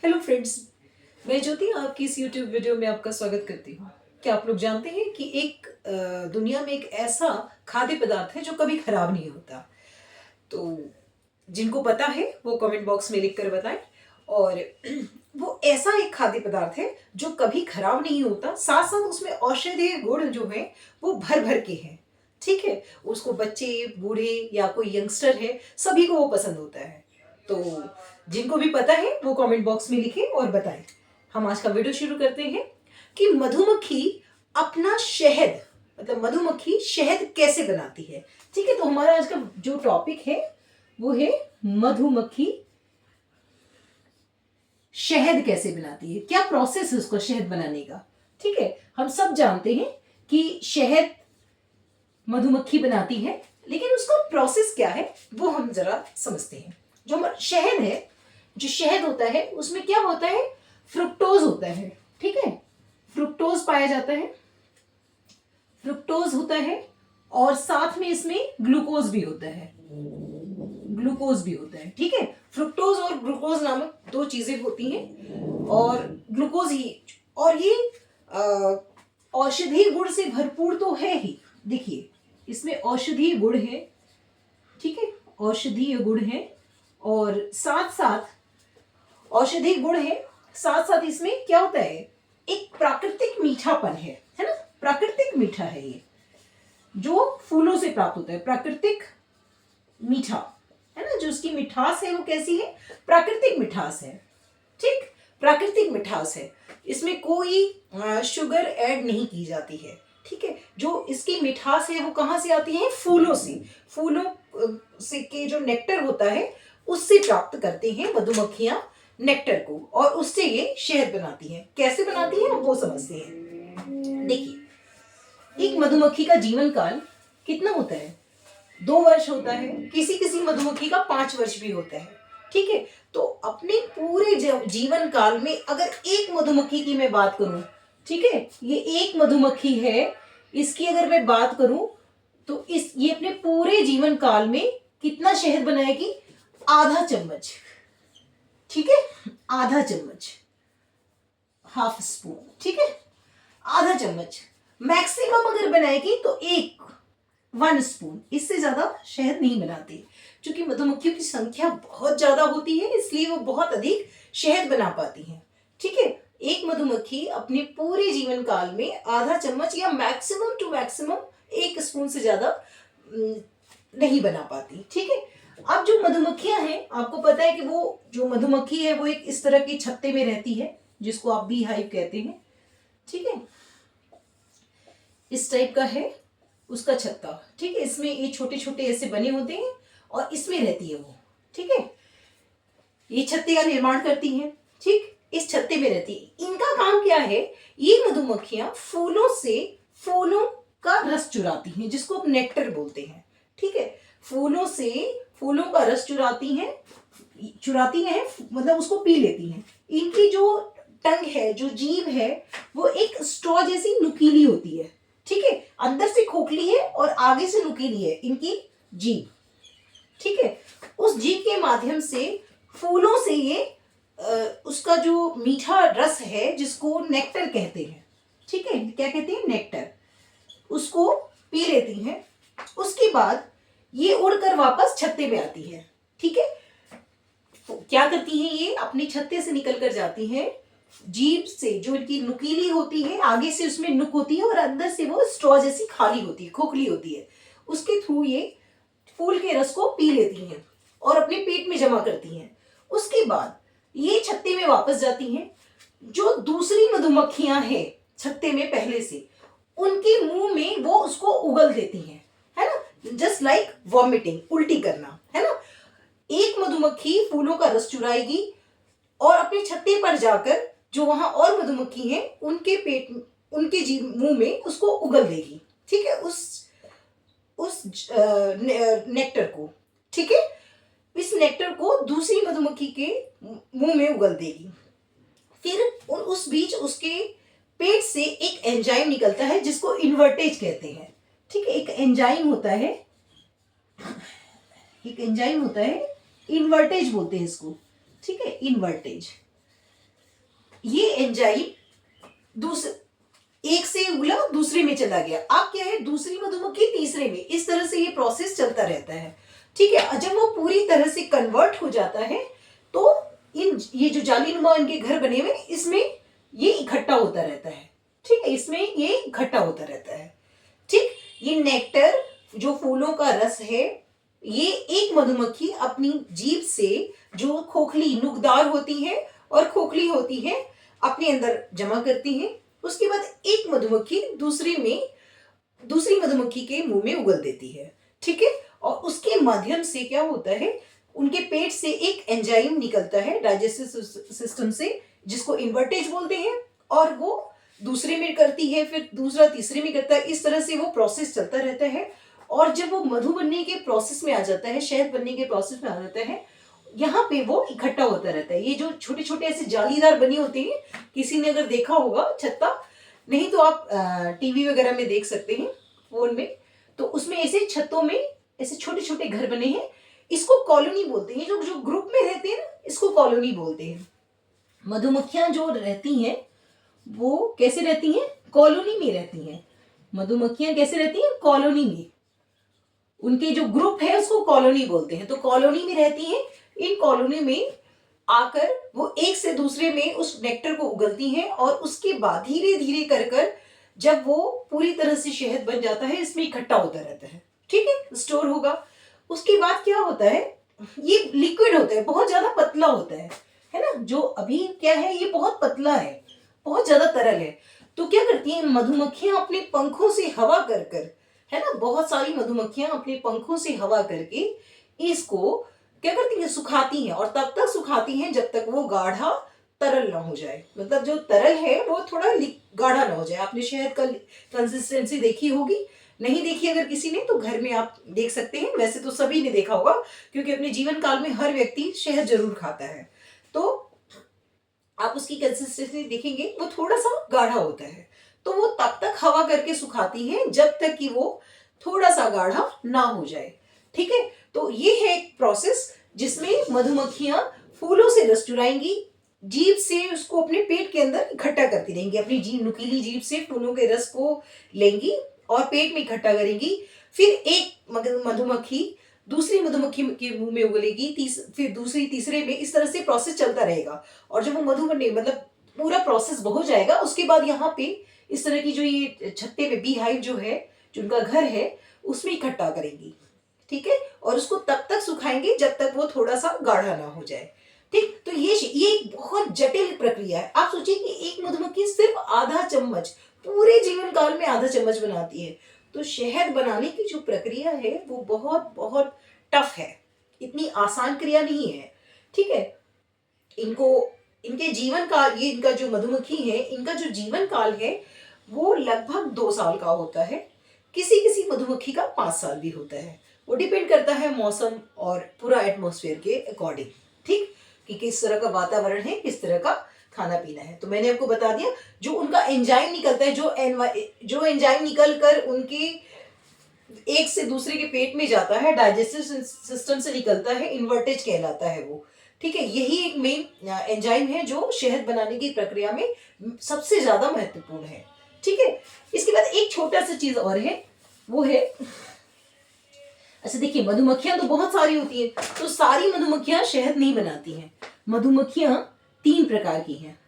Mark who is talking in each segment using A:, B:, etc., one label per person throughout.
A: Hello friends, मैं ज्योति आपकी इस यूट्यूब वीडियो में आपका स्वागत करती हूँ। क्या आप लोग जानते हैं कि एक दुनिया में एक ऐसा खाद्य पदार्थ है जो कभी खराब नहीं होता। तो जिनको पता है वो कमेंट बॉक्स में लिख कर बताएं। और वो ऐसा एक खाद्य पदार्थ है जो कभी खराब नहीं होता, साथ साथ उसमें औषधीय गुण जो है वो भर भर के हैं। ठीक है, उसको बच्चे, बूढ़े या कोई यंगस्टर है, सभी को वो पसंद होता है। तो जिनको भी पता है वो कमेंट बॉक्स में लिखें और बताएं। हम आज का वीडियो शुरू करते हैं कि मधुमक्खी अपना शहद, मतलब मधुमक्खी शहद कैसे बनाती है। ठीक है, तो हमारा आज का जो टॉपिक है वो है मधुमक्खी शहद कैसे बनाती है, क्या प्रोसेस है उसको शहद बनाने का। ठीक है, हम सब जानते हैं कि शहद मधुमक्खी बनाती है, लेकिन उसका प्रोसेस क्या है वो हम जरा समझते हैं। जो हमारा शहद है, जो शहद होता है उसमें क्या होता है, फ्रुक्टोज होता है। ठीक है, फ्रुक्टोज पाया जाता है, फ्रुक्टोज होता है और साथ में इसमें ग्लूकोज भी होता है, ग्लूकोज भी होता है। ठीक है, फ्रुक्टोज और ग्लूकोज नामक दो चीजें होती हैं और ग्लूकोज ही, और ये औषधीय गुण से भरपूर तो है ही। देखिए इसमें औषधीय गुण है। ठीक है, औषधीय गुण है और साथ साथ औषधीय गुण है, साथ साथ इसमें क्या होता है, एक प्राकृतिक मीठापन है ना। प्राकृतिक मीठा है ये, जो फूलों से प्राप्त होता है। प्राकृतिक मीठा है ना, जो उसकी मिठास है वो कैसी है, प्राकृतिक मिठास है। ठीक, प्राकृतिक मिठास है, इसमें कोई शुगर ऐड नहीं की जाती है। ठीक है, जो इसकी मिठास है वो कहाँ से आती है, फूलों से। फूलों से के जो नेक्टर होता है उससे प्राप्त करते हैं मधुमक्खियां नेक्टर को, और उससे ये शहद बनाती हैं। कैसे बनाती हैं वो समझते हैं। देखिए, एक मधुमक्खी का जीवन काल कितना होता है, 2 वर्ष होता है, किसी किसी मधुमक्खी का 5 वर्ष भी होता है। ठीक है, तो अपने पूरे जीवन काल में अगर एक मधुमक्खी की मैं बात करूं, ठीक है, ये एक मधुमक्खी है, इसकी अगर मैं बात करूं तो ये अपने पूरे जीवन काल में कितना शहद बनाएगी, आधा चम्मच। ठीक है, आधा चम्मच, हाफ स्पून। ठीक है, आधा चम्मच मैक्सिमम अगर बनाएगी तो 1 स्पून, इससे ज्यादा शहद नहीं बनाती। क्योंकि मधुमक्खियों की संख्या बहुत ज्यादा होती है, इसलिए वो बहुत अधिक शहद बना पाती हैं। ठीक है, एक मधुमक्खी अपने पूरे जीवन काल में आधा चम्मच या मैक्सिमम टू मैक्सिमम 1 स्पून से ज्यादा नहीं बना पाती। ठीक है, अब जो मधुमक्खियां हैं, आपको पता है कि वो जो मधुमक्खी है वो एक इस तरह की छत्ते में रहती है, जिसको आप बी हाइव कहते हैं। ठीक है, इस टाइप का है उसका छत्ता। ठीक है, इसमें ये छोटे छोटे ऐसे बने होते हैं और इसमें रहती है वो। ठीक है, ये छत्ते का निर्माण करती हैं। ठीक, इस छत्ते में रहती है। इनका काम क्या है, ये मधुमक्खियां फूलों से फूलों का रस चुराती हैं, जिसको आप नेक्टर बोलते हैं। ठीक है, फूलों से फूलों का रस चुराती हैं, मतलब उसको पी लेती हैं। इनकी जो टंग है, जो जीभ है, वो एक स्ट्रॉ जैसी नुकीली होती है। ठीक है, अंदर से खोखली है और आगे से नुकीली है इनकी जीभ। ठीक है, उस जीभ के माध्यम से फूलों से ये उसका जो मीठा रस है, जिसको नेक्टर कहते हैं। ठीक है, क्या कहते हैं, नेक्टर, उसको पी लेती हैं। उसके बाद ये उड़कर वापस छत्ते में आती है। ठीक है, तो क्या करती हैं, ये अपनी छत्ते से निकल कर जाती हैं जीभ से, जो इनकी नुकीली होती है, आगे से उसमें नुक होती है और अंदर से वो स्ट्रॉ जैसी खाली होती है, खोखली होती है। उसके थ्रू ये फूल के रस को पी लेती हैं और अपने पेट में जमा करती हैं। उसके बाद ये छत्ते में वापस जाती हैं। जो दूसरी मधुमक्खियां हैं छत्ते में पहले से, उनके मुंह में वो उसको उगल देती हैं, है ना, जस्ट लाइक वॉमिटिंग, उल्टी करना, है ना। एक मधुमक्खी फूलों का रस चुराएगी और अपने छत्ते पर जाकर जो वहां और मधुमक्खी हैं उनके पेट, उनके मुंह में उसको उगल देगी। ठीक है, उस नेक्टर को। ठीक है, इस नेक्टर को दूसरी मधुमक्खी के मुंह में उगल देगी। फिर उस बीच उसके पेट से एक एंजाइम निकलता है, जिसको इन्वर्टेज कहते हैं। ठीक है, एक एंजाइम होता है, इन्वर्टेज बोलते हैं इसको। ठीक है, इन्वर्टेज। ये एंजाइम एक से उगला दूसरे में चला गया, अब क्या है दूसरी मधुमक्खी तीसरे में, इस तरह से ये प्रोसेस चलता रहता है। ठीक है, जब वो पूरी तरह से कन्वर्ट हो जाता है तो ये जो जालीनुमा इनके घर बने हुए इसमें ये इकट्ठा होता रहता है। ठीक है, इसमें ये इकट्ठा होता रहता है। ठीक, ये नेक्टर जो फूलों का रस है ये एक मधुमक्खी अपनी जीभ से जो खोखली नुकदार होती है और खोखली होती है अपने अंदर जमा करती है। उसके बाद एक मधुमक्खी दूसरी मधुमक्खी के मुंह में उगल देती है। ठीक है, और उसके माध्यम से क्या होता है उनके पेट से एक एंजाइम निकलता है डाइजेस्टिव सिस्टम से, जिसको इन्वर्टेज बोलते हैं, और वो दूसरे में करती है, फिर दूसरा तीसरे में करता है, इस तरह से वो प्रोसेस चलता रहता है। और जब वो मधु बनने के प्रोसेस में आ जाता है, शहद बनने के प्रोसेस में आ जाता है, यहाँ पे वो इकट्ठा होता रहता है। ये जो छोटे छोटे ऐसे जालीदार बने होते हैं, किसी ने अगर देखा होगा छत्ता, नहीं तो आप टीवी वगैरह में देख सकते हैं फोन में, तो उसमें ऐसे छत्तों में ऐसे छोटे छोटे घर बने हैं, इसको कॉलोनी बोलते हैं। जो जो ग्रुप में रहते हैं ना, इसको कॉलोनी बोलते हैं। मधुमक्खियां जो रहती हैं वो कैसे रहती हैं, कॉलोनी में रहती हैं। मधुमक्खियां कैसे रहती हैं, कॉलोनी में, उनके जो ग्रुप है उसको कॉलोनी बोलते हैं। तो कॉलोनी में रहती हैं, इन कॉलोनी में आकर वो एक से दूसरे में उस नेक्टर को उगलती हैं, और उसके बाद धीरे धीरे कर कर जब वो पूरी तरह से शहद बन जाता है, इसमें इकट्ठा होता रहता है। ठीक है, स्टोर होगा। उसके बाद क्या होता है, ये लिक्विड होता है, बहुत ज्यादा पतला होता है ना। जो अभी क्या है ये बहुत पतला है, बहुत ज्यादा तरल है। तो क्या करती हैं मधुमक्खियां अपने पंखों से हवा कर कर, है ना, बहुत सारी मधुमक्खियां अपने पंखों से हवा करके इसको क्या करती हैं, सुखाती हैं, और तब तक सुखाती हैं जब तक वो गाढ़ा तरल ना हो जाए। मतलब जो तरल है वो थोड़ा गाढ़ा ना हो जाए। आपने शहद का कंसिस्टेंसी देखी होगी, नहीं देखी अगर किसी ने तो घर में आप देख सकते हैं। वैसे तो सभी ने देखा होगा, क्योंकि अपने जीवन काल में हर व्यक्ति शहद जरूर खाता है। तो आप उसकी कंसिस्टेंसी देखेंगे, वो थोड़ा सा गाढ़ा होता है। तो वो तब तक हवा करके सुखाती है जब तक कि वो थोड़ा सा गाढ़ा ना हो जाए। ठीक है, तो ये है एक प्रोसेस जिसमें मधुमक्खियां फूलों से रस चुराएंगी, जीभ से उसको अपने पेट के अंदर इकट्ठा करती रहेंगी। अपनी जीभ, नुकीली जीभ से फूलों के रस को लेंगी और पेट में इकट्ठा करेंगी। फिर एक मधुमक्खी दूसरी मधुमक्खी के मुंह में उगलेगी, फिर दूसरी तीसरे में, इस तरह से प्रोसेस चलता रहेगा। और जब वो मधु बनने मतलब पूरा प्रोसेस हो जाएगा, उसके बाद यहाँ पे इस तरह की जो ये छत्ते में बी हाइव जो है, जो उनका घर है, उसमें इकट्ठा करेंगी। ठीक है, और उसको तब तक सुखाएंगे जब तक वो थोड़ा सा गाढ़ा ना हो जाए। ठीक, तो ये एक बहुत जटिल प्रक्रिया है। आप सोचिए कि एक मधुमक्खी सिर्फ आधा चम्मच, पूरे जीवन काल में आधा चम्मच बनाती है। तो शहद बनाने की जो प्रक्रिया है वो बहुत बहुत टफ है, इतनी आसान क्रिया नहीं है। ठीक है, इनको इनके जीवन काल, ये इनका जो मधुमक्खी है, इनका जो जीवन काल है वो लगभग 2 साल का होता है। किसी किसी मधुमक्खी का 5 साल भी होता है। वो डिपेंड करता है मौसम और पूरा एटमॉस्फेयर के अकॉर्डिंग। ठीक, कि किस तरह का वातावरण है, किस तरह का खाना पीना है। तो मैंने आपको बता दिया, जो उनका एंजाइम निकलता है, जो एंजाइम निकल कर उनके एक से दूसरे के पेट में जाता है, डाइजेस्टिव सिस्टम से निकलता है, इन्वर्टेज कहलाता है वो। ठीक है, यही एक मेन एंजाइम है जो शहद बनाने की प्रक्रिया में सबसे ज्यादा महत्वपूर्ण है। ठीक है, इसके बाद एक छोटा सा चीज और है, वो है, अच्छा देखिए, मधुमक्खियां तो बहुत सारी होती है, तो सारी मधुमक्खियां शहद नहीं बनाती हैं। मधुमक्खियां 3 प्रकार की हैं।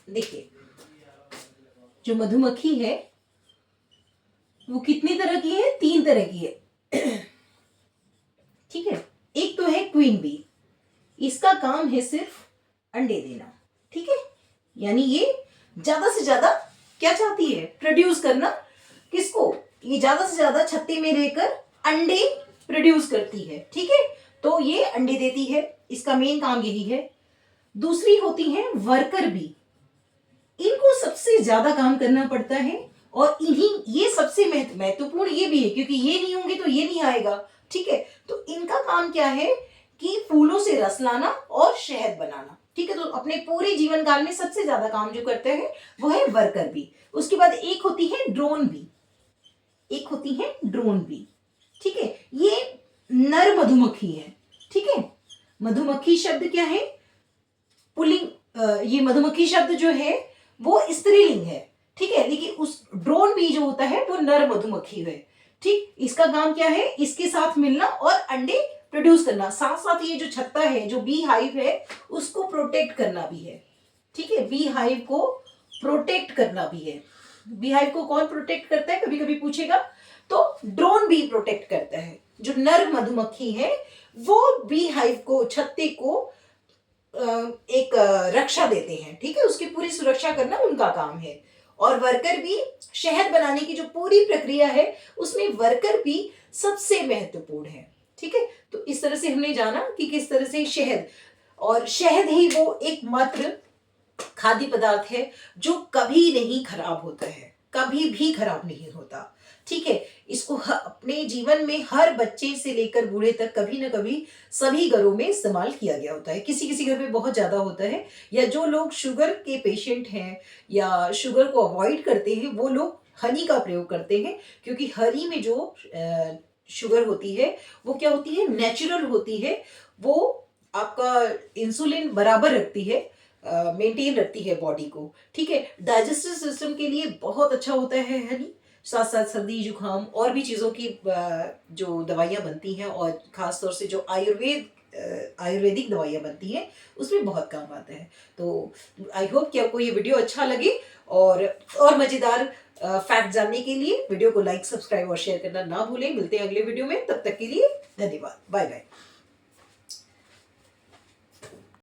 A: देखिए, जो मधुमक्खी है वो कितनी तरह की है, 3 तरह की है। ठीक है, एक तो है क्वीन बी, इसका काम है सिर्फ अंडे देना। ठीक है, यानी ये ज्यादा से ज्यादा क्या चाहती है, प्रोड्यूस करना। किसको, ये ज्यादा से ज्यादा छत्ते में रहकर अंडे प्रोड्यूस करती है। ठीक है, तो ये अंडे देती है, इसका मेन काम यही है। दूसरी होती है वर्कर बी, इनको सबसे ज्यादा काम करना पड़ता है, और इन्हीं, ये सबसे महत्वपूर्ण ये भी है, क्योंकि ये नहीं होंगे तो ये नहीं आएगा। ठीक है, तो इनका काम क्या है कि फूलों से रस लाना और शहद बनाना। ठीक है, तो अपने पूरे जीवन काल में सबसे ज्यादा काम जो करते हैं वो है वर्कर बी। उसके बाद एक होती है ड्रोन बी, एक होती है ड्रोन बी। ठीक है, ये नर मधुमक्खी है। ठीक है, मधुमक्खी शब्द क्या है, पुल्लिंग, ये मधुमक्खी शब्द जो है वो स्त्रीलिंग है। ठीक है, लेकिन उस ड्रोन बी जो होता है वो नर मधुमक्खी है। ठीक, इसका काम क्या है, इसके साथ मिलना और अंडे प्रोड्यूस करना, साथ साथ ये जो छत्ता है, जो बी हाइव है, उसको प्रोटेक्ट करना भी है। ठीक है, बी हाइव को प्रोटेक्ट करना भी है। बी हाइव को कौन प्रोटेक्ट करता है, कभी कभी पूछेगा, तो ड्रोन बी प्रोटेक्ट करता है। जो नर मधुमक्खी है वो बी हाइव को, छत्ते को एक रक्षा देते हैं। ठीक है, उसकी पूरी सुरक्षा करना उनका काम है। और वर्कर भी, शहद बनाने की जो पूरी प्रक्रिया है उसमें वर्कर भी सबसे महत्वपूर्ण है। ठीक है, तो इस तरह से हमने जाना कि किस तरह से शहद, और शहद ही वो एकमात्र खाद्य पदार्थ है जो कभी नहीं खराब होता है, कभी भी खराब नहीं होता। ठीक है, इसको अपने जीवन में हर बच्चे से लेकर बूढ़े तक कभी ना कभी सभी घरों में इस्तेमाल किया गया होता है। किसी किसी घर में बहुत ज्यादा होता है, या जो लोग शुगर के पेशेंट हैं या शुगर को अवॉइड करते हैं वो लोग हनी का प्रयोग करते हैं, क्योंकि हनी में जो शुगर होती है वो क्या होती है, नेचुरल होती है। वो आपका इंसुलिन बराबर रखती है, मेंटेन रखती है बॉडी को। ठीक है, डाइजेस्टिव सिस्टम के लिए बहुत अच्छा होता है हनी। साथ साथ सर्दी जुकाम और भी चीज़ों की जो दवाइयाँ बनती हैं, और ख़ास तौर से जो आयुर्वेदिक दवाइयाँ बनती हैं उसमें बहुत काम आता है। तो आई होप कि आपको ये वीडियो अच्छा लगे, और मज़ेदार फैक्ट जानने के लिए वीडियो को लाइक, सब्सक्राइब और शेयर करना ना भूलें। मिलते हैं अगले वीडियो में, तब तक के लिए धन्यवाद, बाय बाय।